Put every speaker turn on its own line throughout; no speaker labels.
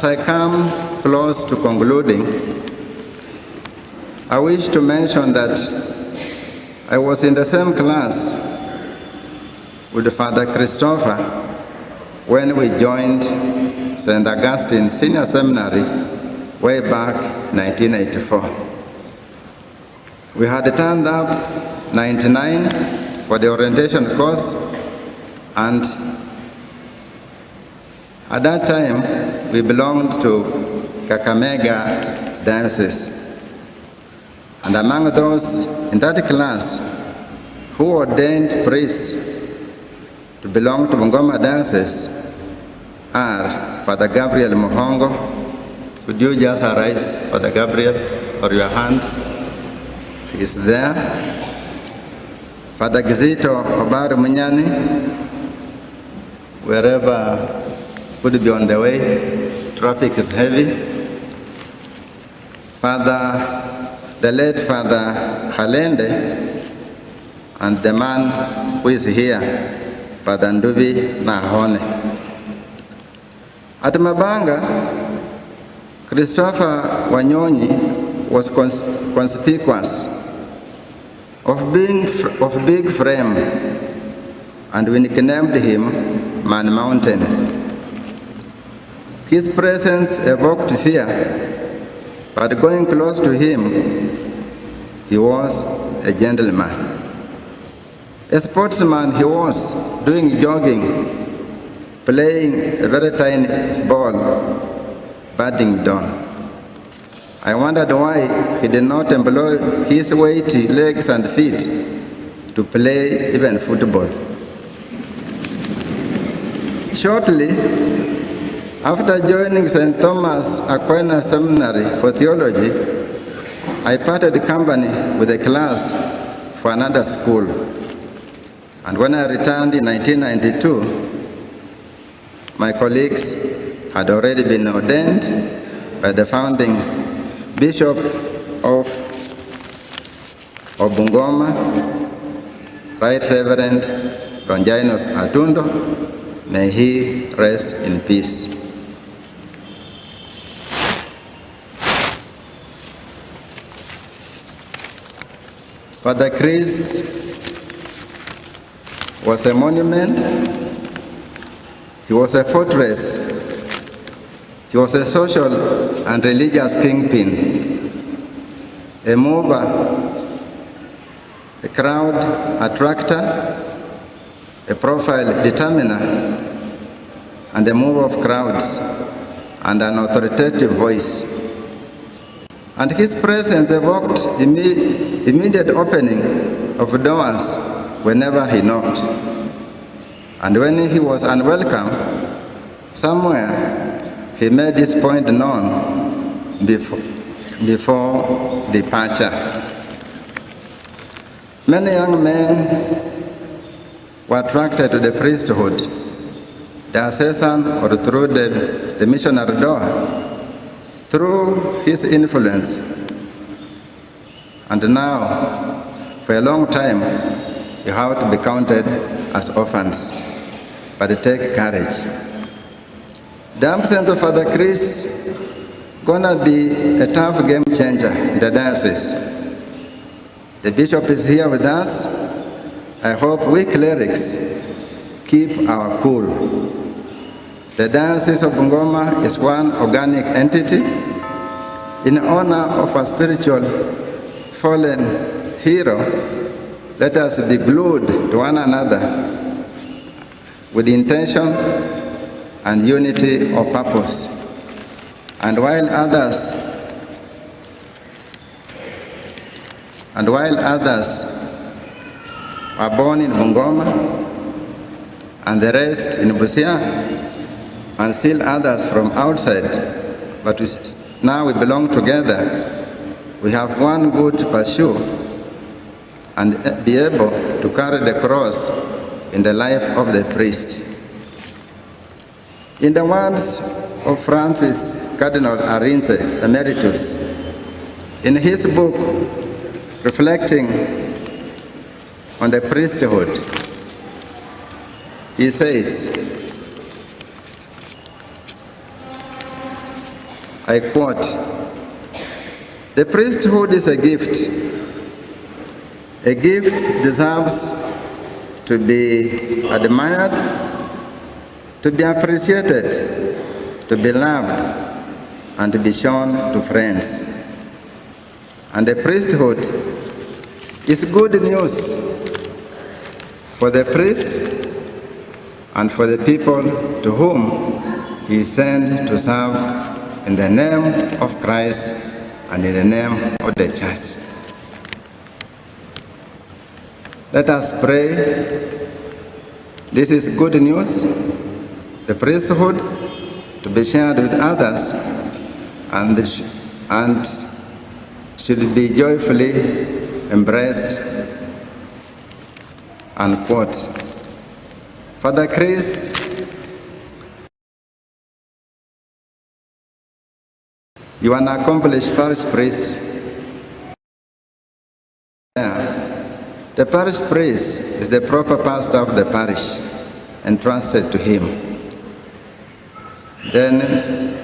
I come close to concluding, I wish to mention that I was in the same class with Father Christopher when we joined St. Augustine Senior Seminary way back 1984. We had turned up 99 for the orientation course, and at that time we belonged to Kakamega Diocese. And among those in that class who ordained priests to belong to Bungoma Diocese are Father Gabriel Muhongo. Could you just arise, Father Gabriel, for your hand? He is there. Father Gizito Obaru Munyani, wherever could be on the way, traffic is heavy. The late Father Halende, and the man who is here, Father Ndubi Nahone. At Mabanga, Christopher Wanyonyi was conspicuous of big frame, and we nicknamed him Man Mountain. His presence evoked fear, but going close to him, he was a gentleman. A sportsman he was, doing jogging, playing a very tiny ball, batting down. I wondered why he did not employ his weighty legs and feet to play even football. Shortly after joining St. Thomas Aquinas Seminary for theology, I parted company with a class for another school. And when I returned in 1992, my colleagues had already been ordained by the founding Bishop of Bungoma, Right Reverend Longinus Atundo. May he rest in peace. Father Chris was a monument. He was a fortress. He was a social and religious kingpin, a mover, a crowd attractor, a profile determiner, and a mover of crowds, and an authoritative voice. And his presence evoked immediate opening of doors whenever he knocked. And when he was unwelcome somewhere, he made this point known before departure. Many young men were attracted to the priesthood, diocesan or through the missionary door, through his influence. And now, for a long time, you have to be counted as orphans, but take courage. The absence of Father Chris gonna be a tough game changer in the diocese. The bishop is here with us. I hope we clerics keep our cool. The Diocese of Bungoma is one organic entity. In honor of a spiritual fallen hero, let us be glued to one another with intention and unity of purpose. And while others were born in Bungoma, and the rest in Busia, and still others from outside, but now we belong together. We have one good to pursue and be able to carry the cross in the life of the priest. In the words of Francis Cardinal Arinze, Emeritus, in his book, reflecting on the priesthood, he says, I quote, "The priesthood is a gift. A gift deserves to be admired, to be appreciated, to be loved, and to be shown to friends. And the priesthood is good news for the priest and for the people to whom he is sent to serve in the name of Christ and in the name of the church." Let us pray. This is good news, the priesthood, to be shared with others and should be joyfully embraced. Unquote. Father Chris, you are an accomplished parish priest. The parish priest is the proper pastor of the parish entrusted to him. Then,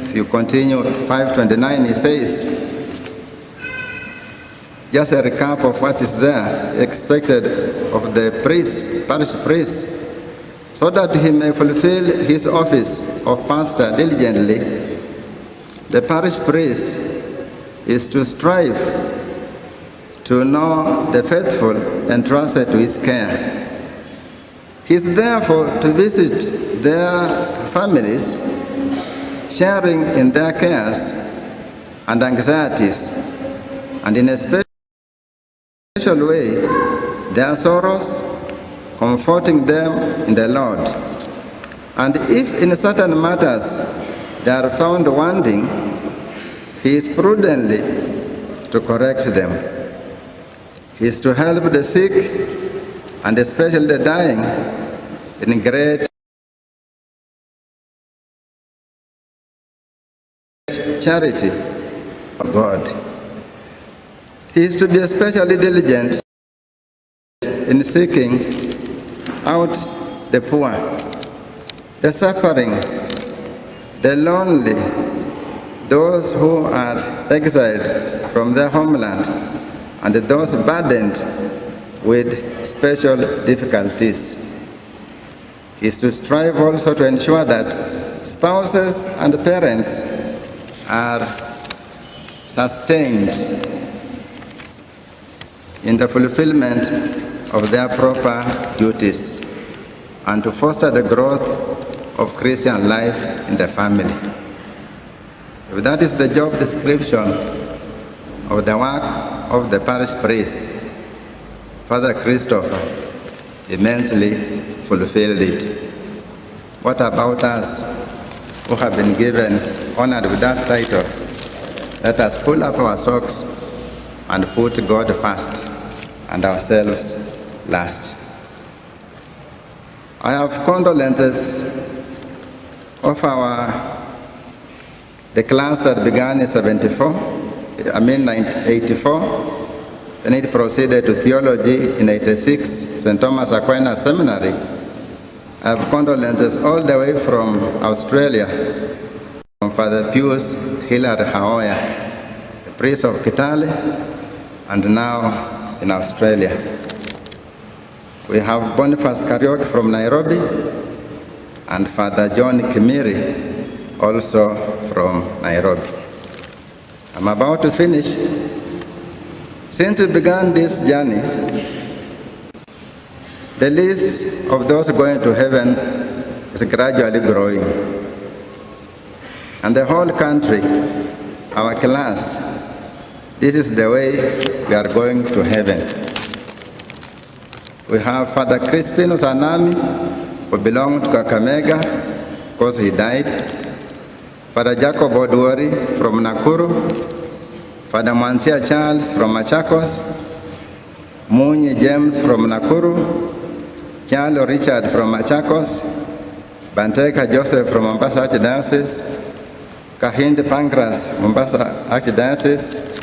if you continue 529, he says, just a recap of what is there expected of the priest, parish priest, so that he may fulfill his office of pastor diligently. The parish priest is to strive to know the faithful entrusted to his care. He is therefore to visit their families, sharing in their cares and anxieties, and in a special way, their sorrows, comforting them in the Lord. And if in certain matters they are found wanting, he is prudently to correct them. He is to help the sick, and especially the dying, in great charity of God. He is to be especially diligent in seeking out the poor, the suffering, the lonely, those who are exiled from their homeland, and those burdened with special difficulties. He is to strive also to ensure that spouses and parents are sustained in the fulfillment of their proper duties, and to foster the growth of Christian life in the family. If that is the job description of the work of the parish priest, Father Christopher immensely fulfilled it. What about us who have been given, honored with that title? Let us pull up our socks and put God first and ourselves last. I have condolences of the class that began in 84, and it proceeded to theology in 86, St. Thomas Aquinas Seminary. I have condolences all the way from Australia, from Father Pius Hilary Haoya, the priest of Kitale, and now in Australia. We have Boniface Kariuki from Nairobi, and Father John Kimiri, also from Nairobi. I'm about to finish. Since we began this journey, the list of those going to heaven is gradually growing. And the whole country, our class, this is the way we are going to heaven. We have Father Crispin Usanami, who belonged to Kakamega, because he died. Father Jacob Odwori from Nakuru, Father Mansia Charles from Machakos, Munyi James from Nakuru, Charles Richard from Machakos, Banteka Joseph from Mombasa Archdiocese, Kahindi Pancras, Mombasa Archdiocese,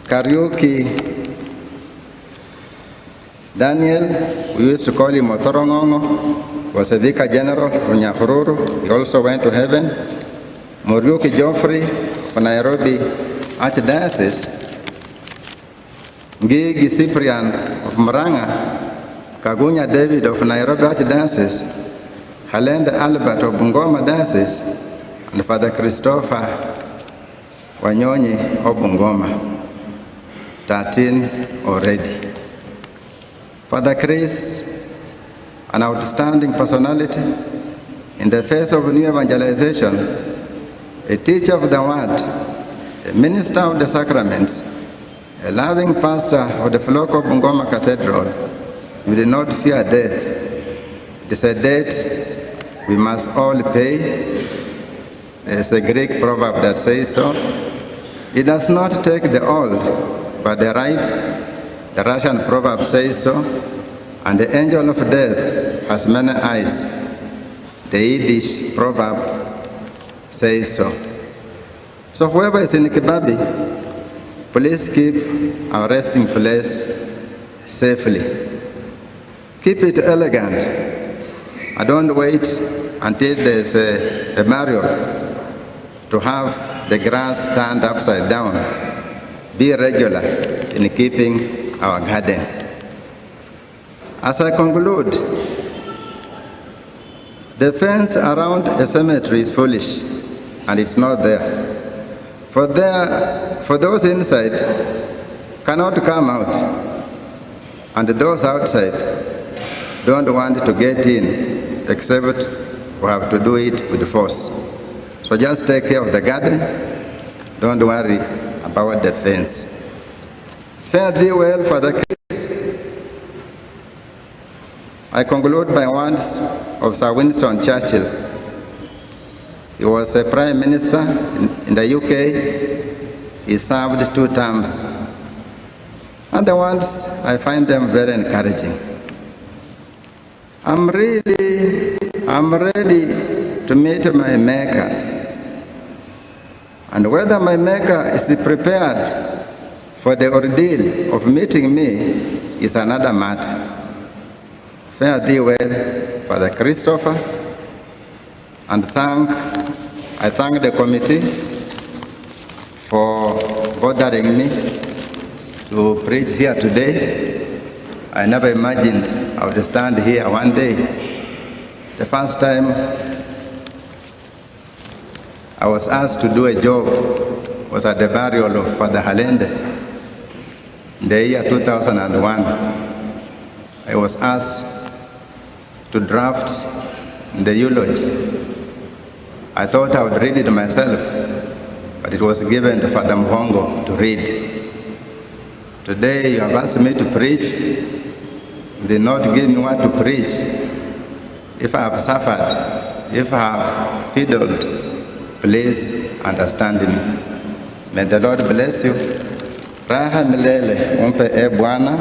Kariuki Daniel, we used to call him Otorongongo, was a vicar general from Nyahururu. He also went to heaven. Muriuki Geoffrey of Nairobi Archdiocese, Ngigi Cyprian of Murang'a, Kagunya David of Nairobi Archdiocese, Halenda Albert of Bungoma Diocese, and Father Christopher Wanyonyi of Bungoma. 13 already. Father Chris, an outstanding personality in the face of new evangelization, a teacher of the word, a minister of the sacraments, a loving pastor of the flock of Bungoma Cathedral. You did not fear death. It is a debt we must all pay. There's a Greek proverb that says so. It does not take the old, but the ripe. The Russian proverb says so. And the angel of death has many eyes. The Yiddish proverb says so. So whoever is in Kibabi, please keep our resting place safely. Keep it elegant. And don't wait until there's a burial to have the grass turned upside down. Be regular in keeping our garden. As I conclude, the fence around a cemetery is foolish, and it's not there. For those inside cannot come out, and those outside don't want to get in, except we have to do it with force. So just take care of the garden. Don't worry about the fence. Fare thee well, Father Chris. I conclude by words of Sir Winston Churchill. He was a Prime Minister in the UK. He served 2 terms. And the words, I find them very encouraging. I'm ready to meet my Maker. And whether my Maker is prepared for the ordeal of meeting me is another matter. Fare thee well, Father Christopher, and I thank the committee for bothering me to preach here today. I never imagined I would stand here one day. The first time I was asked to do a job was at the burial of Father Halende in the year 2001. I was asked to draft the eulogy. I thought I would read it myself, but it was given to Father Mhongo to read. Today you have asked me to preach. You did not give me what to preach. If I have suffered, if I have fiddled, please understand me. May the Lord bless you. Raha milele umpe Bwana.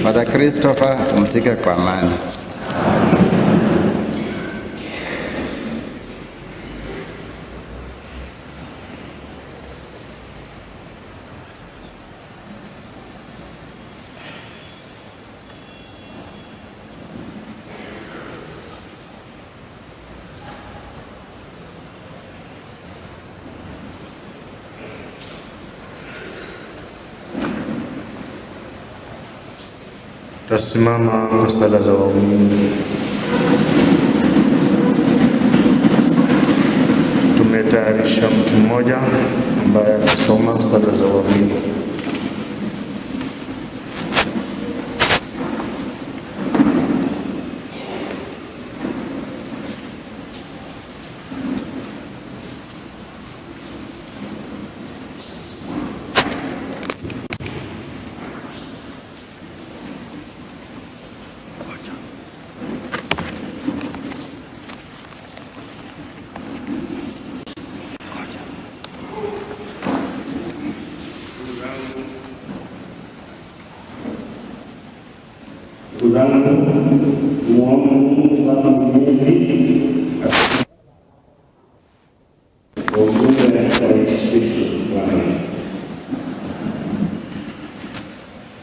Father Christopher, umsike kwa amani.
Tasimama kwa sala za waumini. Tumetayarisha mtu mmoja ambaye atasoma sala za waumini.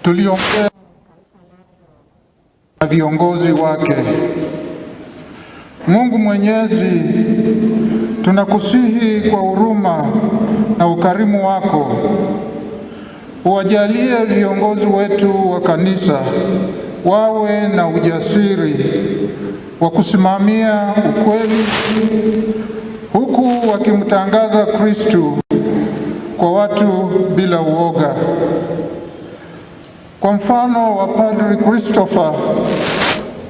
Tuliongea na viongozi wake Mungu Mwenyezi, tunakusihi kwa huruma na ukarimu wako uwajalie viongozi wetu wa kanisa wawe na ujasiri wa kusimamia ukweli huku wakimtangaza Kristo kwa watu bila uoga. Kwa mfano wa Padri Christopher,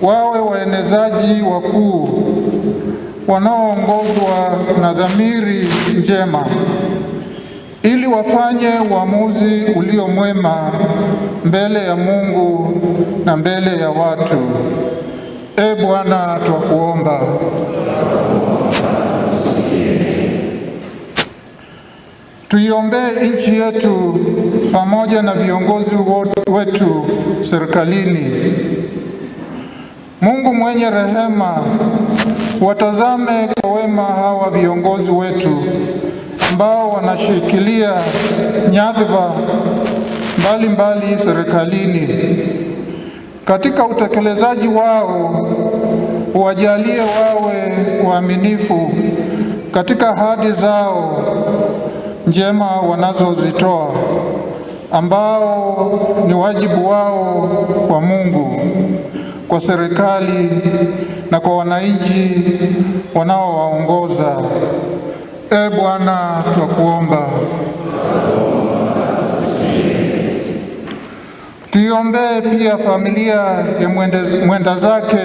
wawe waenezaji wakuu wanaoongozwa na dhamiri njema ili wafanye uamuzi ulio mwema mbele ya Mungu na mbele ya watu. E Bwana, twakuomba. Tuiombee nchi yetu pamoja na viongozi wetu serikalini. Mungu mwenye rehema, watazame kwa wema hawa viongozi wetu ambao wanashikilia nyadhifa mbalimbali serikalini. Katika utekelezaji wao, uwajalie wawe waaminifu katika ahadi zao njema wanazozitoa, ambao ni wajibu wao kwa Mungu, kwa serikali na kwa wananchi wanaowaongoza. E Bwana, twakuomba. Tuiombee pia familia ya mwenda zake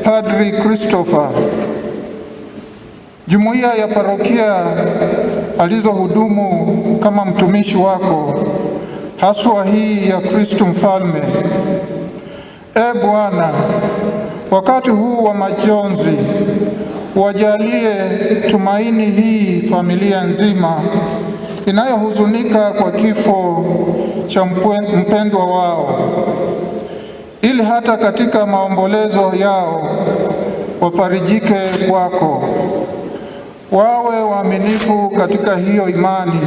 Padri Christopher, jumuiya ya parokia alizohudumu kama mtumishi wako, haswa hii ya Kristo Mfalme. E Bwana, wakati huu wa majonzi, wajalie tumaini hii familia nzima inayohuzunika kwa kifo cha mpendwa wao, ili hata katika maombolezo yao wafarijike kwako. Wawe waaminifu katika hiyo imani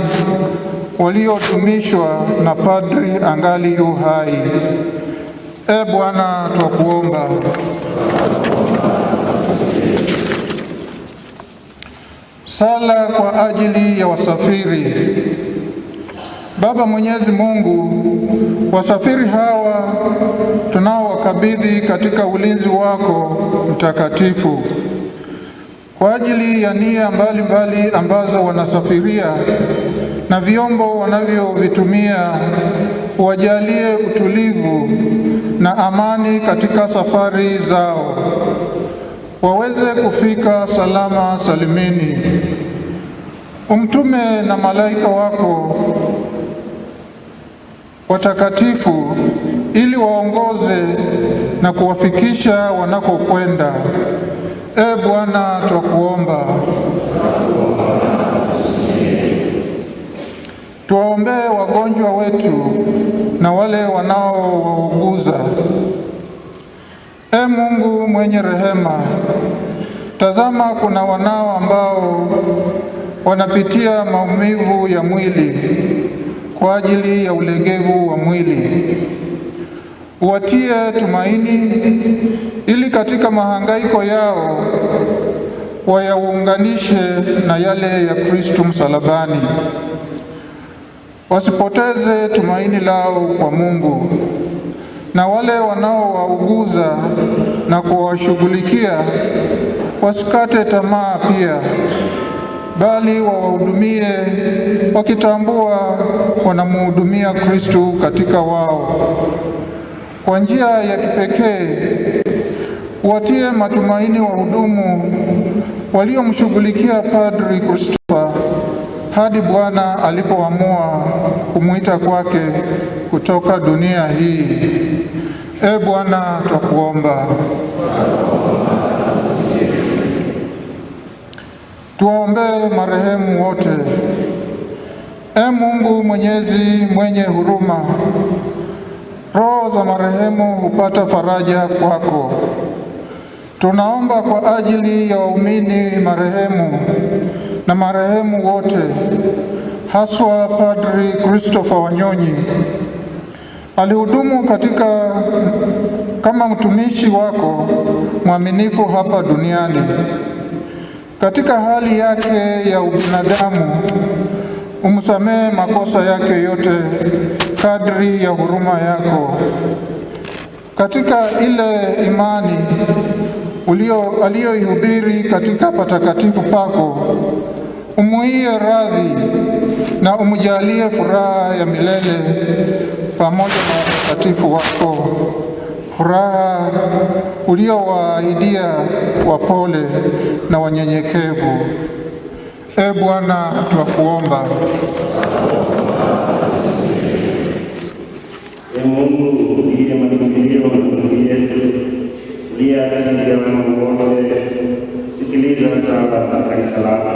waliotumishwa na padri angali yu hai. E Bwana, twakuomba. Sala kwa ajili ya wasafiri. Baba Mwenyezi Mungu, wasafiri hawa tunaowakabidhi katika ulinzi wako mtakatifu kwa ajili ya nia mbalimbali ambazo wanasafiria na vyombo wanavyovitumia, wajalie utulivu na amani katika safari zao, waweze kufika salama salimini. Umtume na malaika wako watakatifu ili waongoze na kuwafikisha wanakokwenda. E Bwana, twakuomba. Tuwaombee wagonjwa wetu na wale wanaowauguza. E Mungu mwenye rehema, tazama kuna wanao ambao wanapitia maumivu ya mwili kwa ajili ya ulegevu wa mwili. Uwatie tumaini ili katika mahangaiko yao wayaunganishe na yale ya Kristo msalabani. Wasipoteze tumaini lao kwa Mungu, na wale wanaowauguza na kuwashughulikia wasikate tamaa pia, bali wawahudumie wakitambua wanamhudumia Kristo katika wao. Kwa njia ya kipekee watie matumaini wahudumu waliomshughulikia Padri Christopher hadi Bwana alipoamua kumwita kwake kutoka dunia hii. E Bwana, twakuomba. Tuwaombee marehemu wote. E Mungu Mwenyezi mwenye huruma, roho za marehemu hupata faraja kwako. Tunaomba kwa ajili ya waumini marehemu na marehemu wote, haswa Padri Christopher Wanyonyi. Alihudumu katika kama mtumishi wako mwaminifu hapa duniani. Katika hali yake ya ubinadamu, umsamehe makosa yake yote kadri ya huruma yako. Katika ile imani aliyoihubiri katika patakatifu pako, umuie radhi na umjalie furaha ya milele pamoja na watakatifu wako, furaha uliowaahidia wapole na wanyenyekevu. E Bwana, twakuomba.
Mungu ndiye makimbilio na nguvu yetu, ndiye asili ya wema wote. Sikiliza sala za kanisa lako,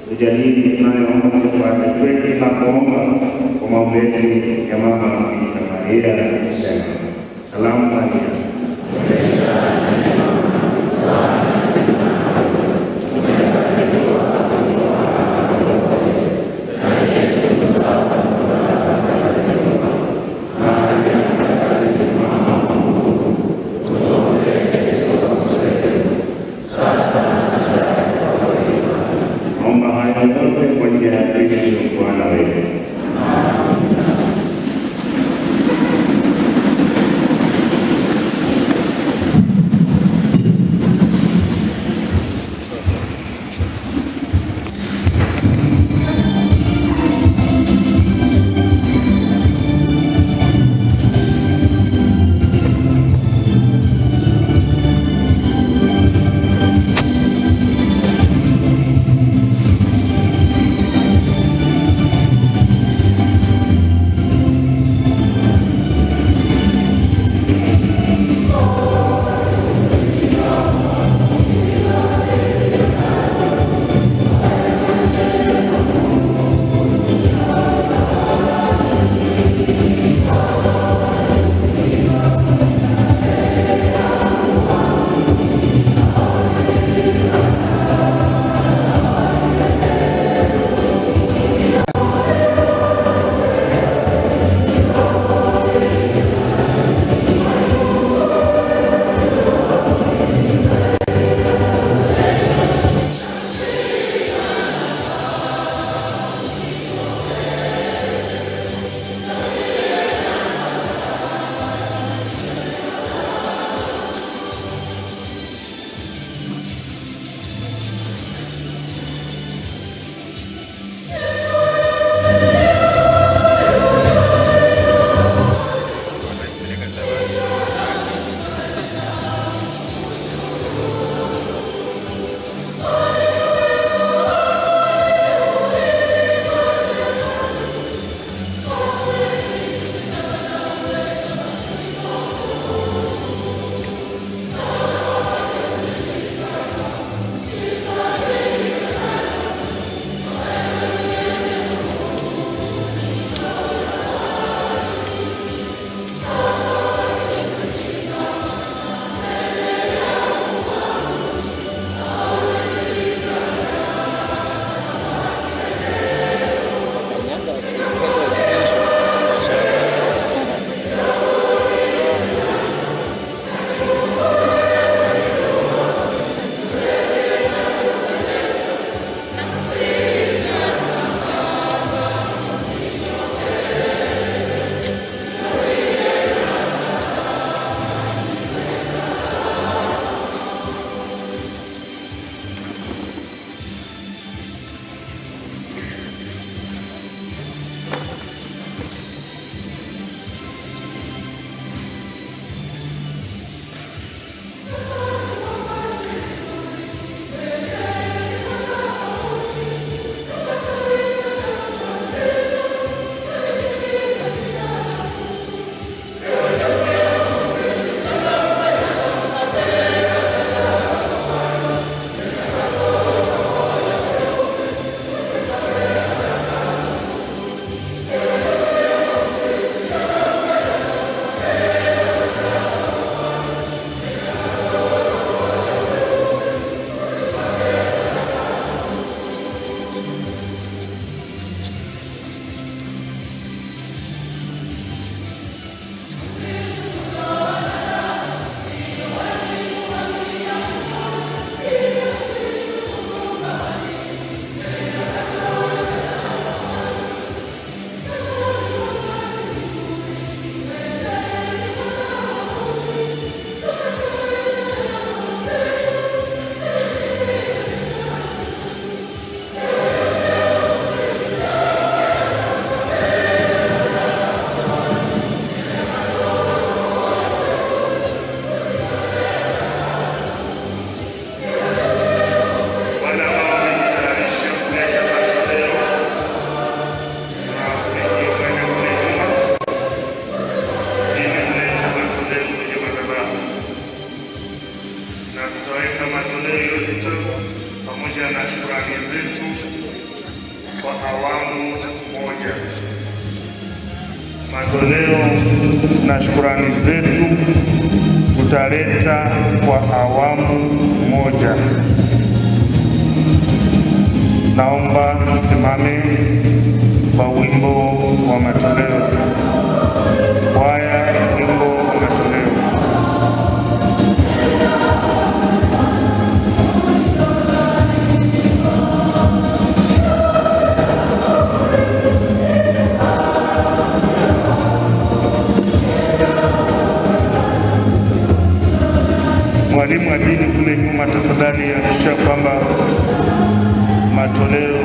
tujalie tunayoomba tupate kweli na kuomba kwa maombezi ya Mama Bikira Maria akisema: Salamu Maria,
pamoja na shukrani zetu kwa awamu moja. Matoleo na shukrani zetu tutaleta kwa awamu moja. Naomba tusimame kwa wimbo wa matoleo. Kwaya, wimbo wa matoleo. Mwalimu wa dini kule nyuma, tafadhali hakikisha kwamba matoleo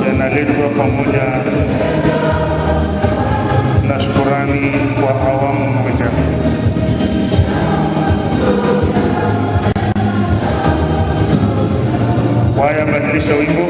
yanaletwa pamoja na shukurani kwa awamu moja. Kwaya, badilisha wimbo.